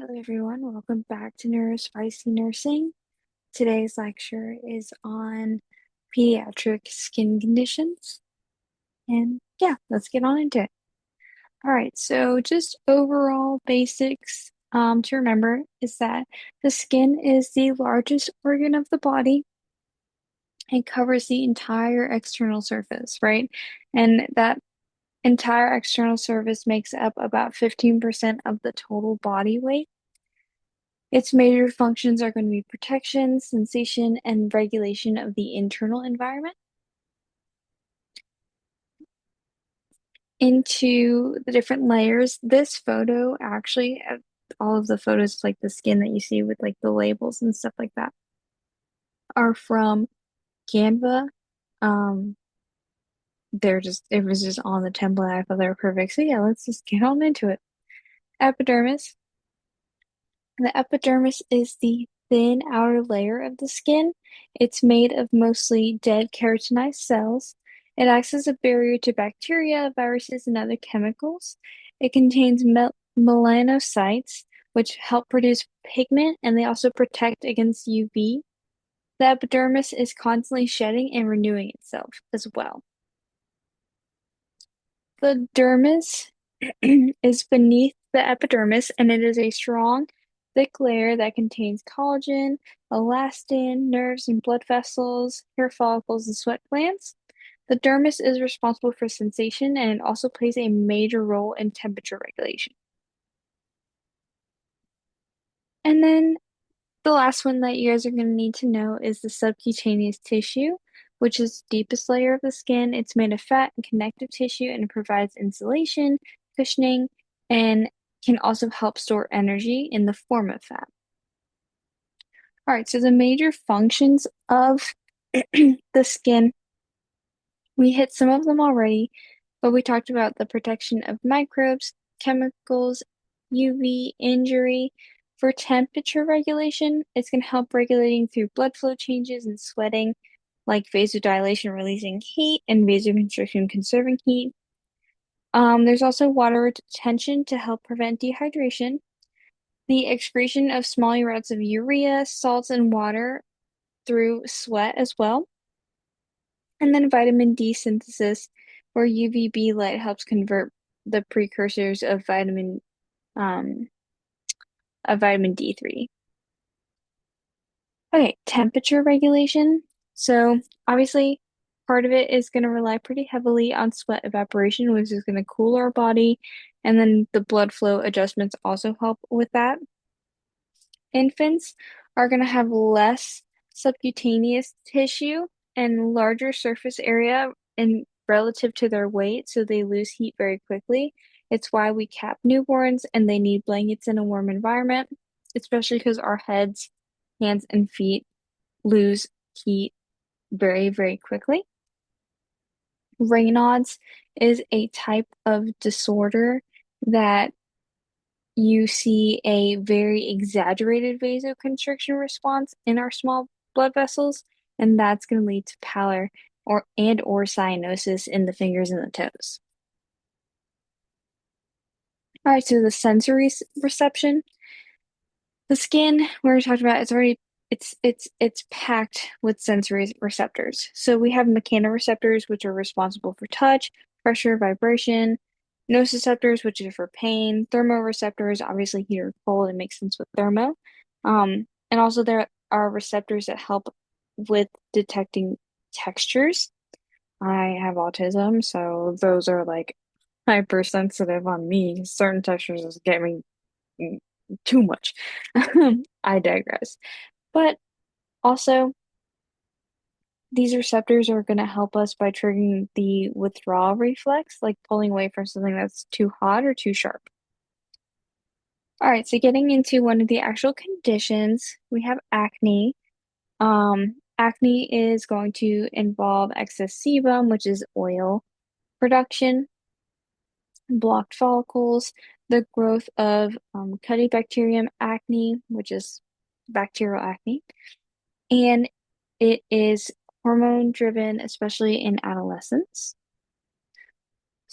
Hello, everyone. Welcome back to Neurospicy Nursing. Today's lecture is on pediatric skin conditions. And yeah, let's get on into it. All right, so just overall basics to remember is that the skin is the largest organ of the body. It covers the entire external surface, right? And that entire external surface makes up about 15% of the total body weight. Its major functions are going to be protection, sensation, and regulation of the internal environment. Into the different layers, this photo actually, all of the photos, like the skin that you see with like the labels and stuff like that, are from Canva. Um, it was just on the template. I thought they were perfect. So yeah, let's just get on into it. Epidermis. The epidermis is the thin outer layer of the skin. It's made of mostly dead keratinized cells. It acts as a barrier to bacteria, viruses, and other chemicals. It contains melanocytes, which help produce pigment, and they also protect against UV. The epidermis is constantly shedding and renewing itself as well. The dermis is beneath the epidermis, and it is a strong, thick layer that contains collagen, elastin, nerves and blood vessels, hair follicles, and sweat glands. The dermis is responsible for sensation and it also plays a major role in temperature regulation. And then the last one that you guys are going to need to know is the subcutaneous tissue, which is the deepest layer of the skin. It's made of fat and connective tissue and it provides insulation, cushioning, and can also help store energy in the form of fat. All right, so the major functions of the skin, we hit some of them already, but we talked about the protection of microbes, chemicals, UV injury. For temperature regulation, it's going to help regulating through blood flow changes and sweating, like vasodilation releasing heat and vasoconstriction conserving heat. There's also water retention to help prevent dehydration. The excretion of small amounts of urea, salts, and water through sweat as well. And then vitamin D synthesis, where UVB light helps convert the precursors um, of vitamin D3. Okay, temperature regulation. So obviously, part of it is going to rely pretty heavily on sweat evaporation, which is going to cool our body, and then the blood flow adjustments also help with that. Infants are going to have less subcutaneous tissue and larger surface area in relative to their weight, so they lose heat very quickly. It's why we cap newborns and they need blankets in a warm environment, especially because our heads, hands, and feet lose heat very, very quickly. Raynaud's is a type of disorder that you see a very exaggerated vasoconstriction response in our small blood vessels, and that's going to lead to pallor or cyanosis in the fingers and the toes. All right, so the sensory reception. The skin, we already talked about, it's packed with sensory receptors. So we have mechanoreceptors, which are responsible for touch, pressure, vibration, nociceptors, which are for pain, thermoreceptors, obviously heat or cold, it makes sense with thermo. And also there are receptors that help with detecting textures. I have autism, so those are like hypersensitive on me. Certain textures just get me too much. I digress. But also, these receptors are going to help us by triggering the withdrawal reflex, like pulling away from something that's too hot or too sharp. All right, so getting into one of the actual conditions, we have acne. Acne is going to involve excess sebum, which is oil production, blocked follicles, the growth of Cutibacterium acne, which is bacterial acne, and it is hormone driven, especially in adolescence.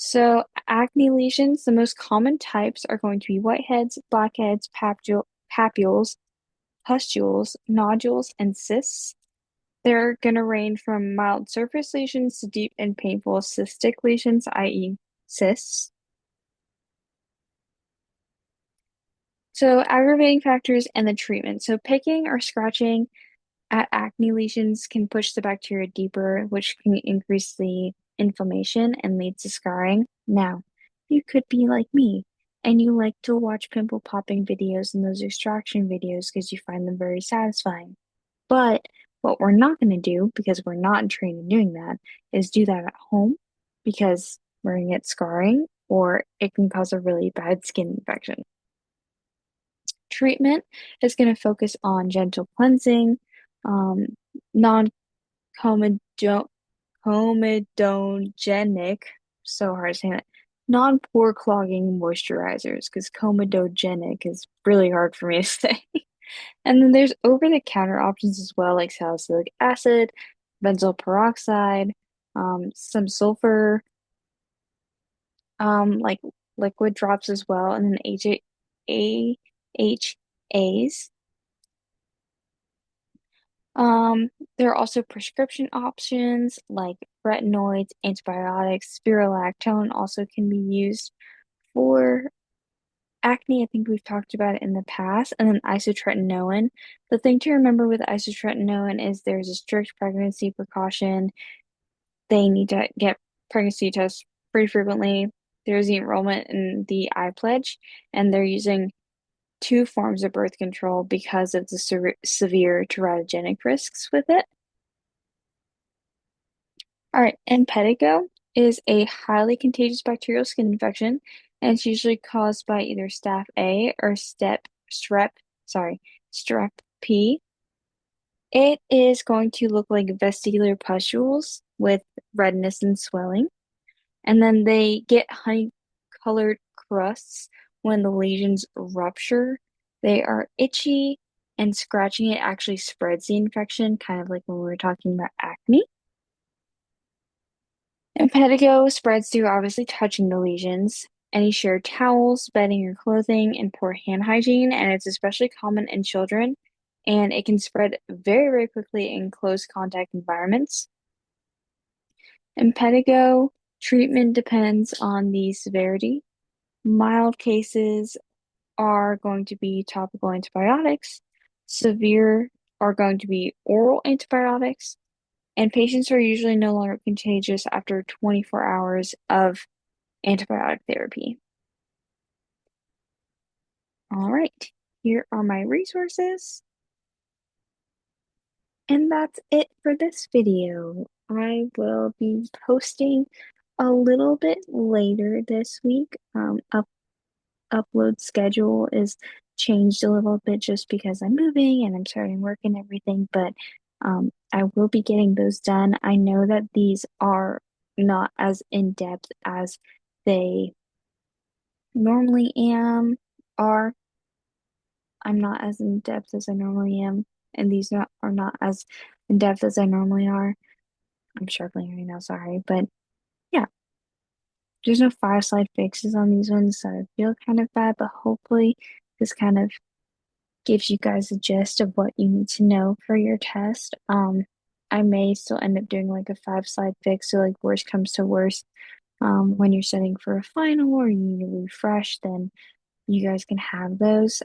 So, acne lesions, the most common types are going to be whiteheads, blackheads, papules, pustules, nodules, and cysts. They're going to range from mild surface lesions to deep and painful cystic lesions, i.e., cysts. So, aggravating factors and the treatment. So, picking or scratching at acne lesions can push the bacteria deeper, which can increase the inflammation and lead to scarring. Now, you could be like me and you like to watch pimple popping videos and those extraction videos because you find them very satisfying. But what we're not going to do, because we're not trained in doing that, is do that at home because we're going to get scarring or it can cause a really bad skin infection. Treatment is going to focus on gentle cleansing, um, non-comedogenic, so hard to say that, non-pore clogging moisturizers, because comedogenic is really hard for me to say. And then there's over-the-counter options as well, like salicylic acid, benzoyl peroxide, some sulfur, like liquid drops as well, and then AHAs. Um, there are also prescription options like retinoids, antibiotics, spirulactone also can be used for acne. I think we've talked about it in the past, and then isotretinoin. The thing to remember with isotretinoin is there's a strict pregnancy precaution. They need to get pregnancy tests pretty frequently. There's the enrollment in the I pledge, and they're using two forms of birth control because of the severe teratogenic risks with it. All right, impetigo is a highly contagious bacterial skin infection, and it's usually caused by either staph A or strep P. It is going to look like vesicular pustules with redness and swelling, and then they get honey-colored crusts when the lesions rupture. They are itchy, and scratching it actually spreads the infection, kind of like when we were talking about acne. Impetigo spreads through obviously touching the lesions, any shared towels, bedding or clothing, and poor hand hygiene, and it's especially common in children, and it can spread very, very quickly in close contact environments. Impetigo treatment depends on the severity. Mild cases are going to be topical antibiotics. Severe are going to be oral antibiotics. And patients are usually no longer contagious after 24 hours of antibiotic therapy. All right, here are my resources. And that's it for this video. I will be posting a little bit later this week. Upload schedule is changed a little bit just because I'm moving and I'm starting work and everything, but I will be getting those done. I know that these are not as in depth as they normally are. I'm not as in depth as I normally am, and these are not as in depth as I normally are. I'm struggling right now, sorry, but yeah, there's no 5 slide fixes on these ones, so I feel kind of bad, but hopefully this kind of gives you guys a gist of what you need to know for your test. I may still end up doing like a 5 slide fix, so like worst comes to worst, when you're studying for a final or you need to refresh, then you guys can have those.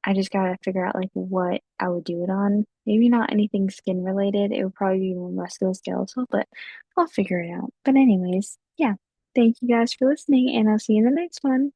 I just gotta figure out like what I would do it on. Maybe not anything skin related. It would probably be more musculoskeletal, but I'll figure it out. But anyways, yeah. Thank you guys for listening, and I'll see you in the next one.